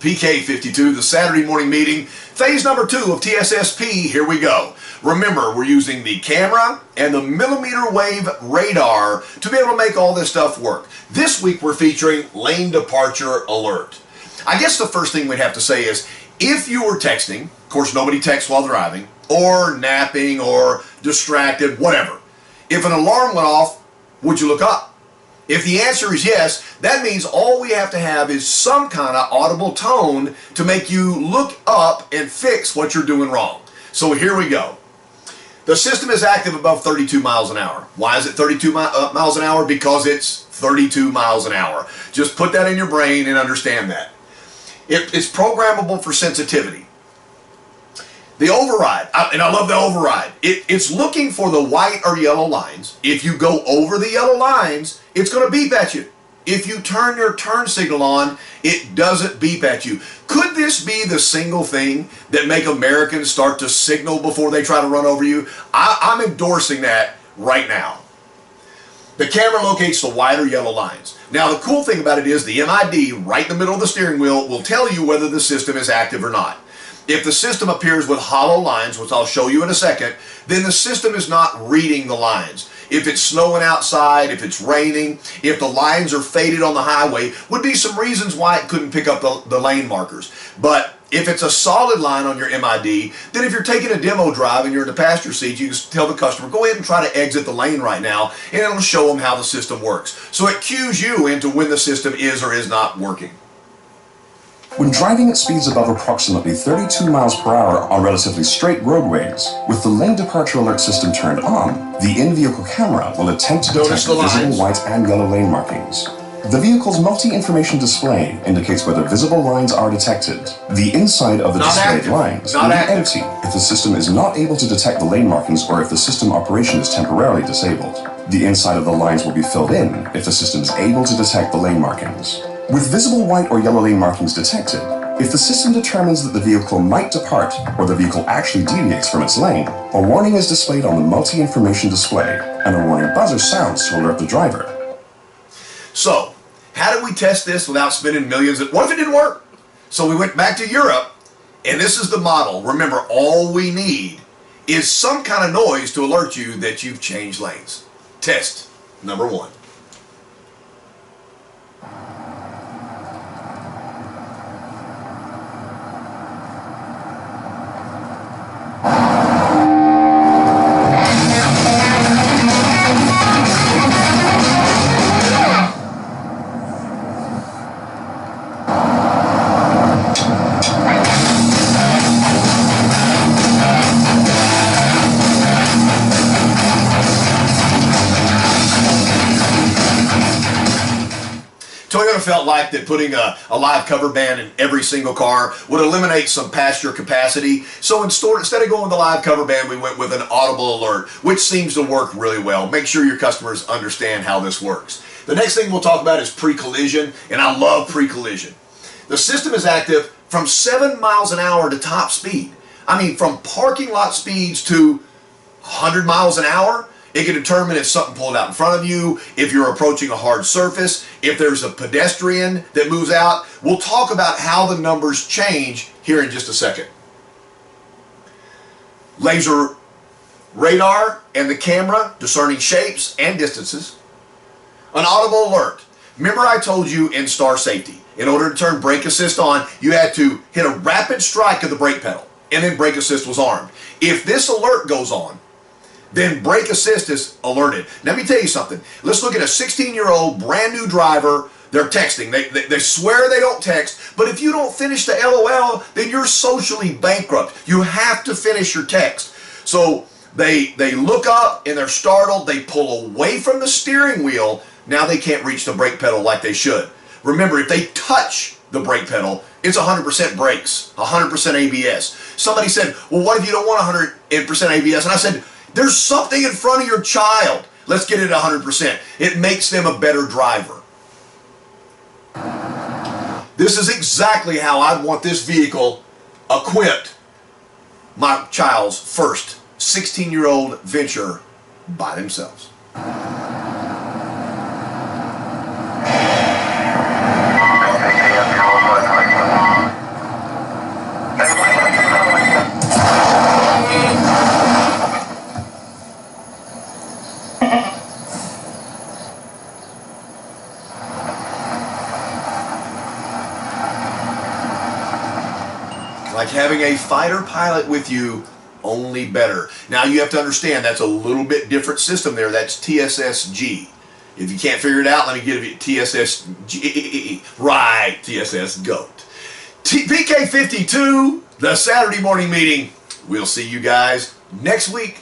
PK52, the Saturday morning meeting, phase number 2 of TSSP. Here we go. Remember, we're using the camera and the millimeter wave radar to be able to make all this stuff work. This week we're featuring lane departure alert. I guess the first thing we'd have to say is, if you were texting, of course nobody texts while driving, or napping, or distracted, whatever. If an alarm went off, would you look up? If the answer is yes, that means all we have to have is some kind of audible tone to make you look up and fix what you're doing wrong. So here we go. The system is active above 32 miles an hour. Why is it 32 miles an hour? Because it's 32 miles an hour. Just put that in your brain and understand that. It's programmable for sensitivity. The override, and I love the override, it's looking for the white or yellow lines. If you go over the yellow lines, it's going to beep at you. If you turn your turn signal on, it doesn't beep at you. Could this be the single thing that make Americans start to signal before they try to run over you? I'm endorsing that right now. The camera locates the white or yellow lines. Now the cool thing about it is the MID right in the middle of the steering wheel will tell you whether the system is active or not. If the system appears with hollow lines, which I'll show you in a second, then the system is not reading the lines. If it's snowing outside, if it's raining, if the lines are faded on the highway, would be some reasons why it couldn't pick up the lane markers. But if it's a solid line on your MID, then if you're taking a demo drive and you're in the passenger seat, you just tell the customer, go ahead and try to exit the lane right now, and it'll show them how the system works. So it cues you into when the system is or is not working. When driving at speeds above approximately 32 miles per hour on relatively straight roadways, with the lane departure alert system turned on, the in-vehicle camera will attempt to detect the visible white and yellow lane markings. The vehicle's multi-information display indicates whether visible lines are detected. The inside of the displayed lines will be empty if the system is not able to detect the lane markings or if the system operation is temporarily disabled. The inside of the lines will be filled in if the system is able to detect the lane markings. With visible white or yellow lane markings detected, if the system determines that the vehicle might depart or the vehicle actually deviates from its lane, a warning is displayed on the multi-information display and a warning buzzer sounds to alert the driver. So, how did we test this without spending millions? What if it didn't work? So we went back to Europe, and this is the model. Remember, all we need is some kind of noise to alert you that you've changed lanes. Test number 1. Toyota felt like that putting a live cover band in every single car would eliminate some passenger capacity. So instead of going with the live cover band, we went with an audible alert, which seems to work really well. Make sure your customers understand how this works. The next thing we'll talk about is pre-collision, and I love pre-collision. The system is active from 7 miles an hour to top speed. I mean, from parking lot speeds to 100 miles an hour. It can determine if something pulled out in front of you, if you're approaching a hard surface, if there's a pedestrian that moves out. We'll talk about how the numbers change here in just a second. Laser radar and the camera discerning shapes and distances. An audible alert. Remember I told you in Star Safety, in order to turn brake assist on, you had to hit a rapid strike of the brake pedal, and then brake assist was armed. If this alert goes on, then brake assist is alerted. Let me tell you something. Let's look at a 16-year-old brand new driver. They're texting. They swear they don't text, but if you don't finish the LOL, then you're socially bankrupt. You have to finish your text. So they look up and they're startled. They pull away from the steering wheel. Now they can't reach the brake pedal like they should. Remember, if they touch the brake pedal, it's 100% brakes, 100% ABS. Somebody said, well, what if you don't want 100% ABS? And I said, there's something in front of your child. Let's get it at 100%. It makes them a better driver. This is exactly how I want this vehicle equipped my child's first 16-year-old venture by themselves. like having a fighter pilot with you, only better. Now you have to understand that's a little bit different system there. That's TSS-G. If you can't figure it out, let me give you TSS-G. Right, TSS GOAT. PK52, the Saturday morning meeting. We'll see you guys next week.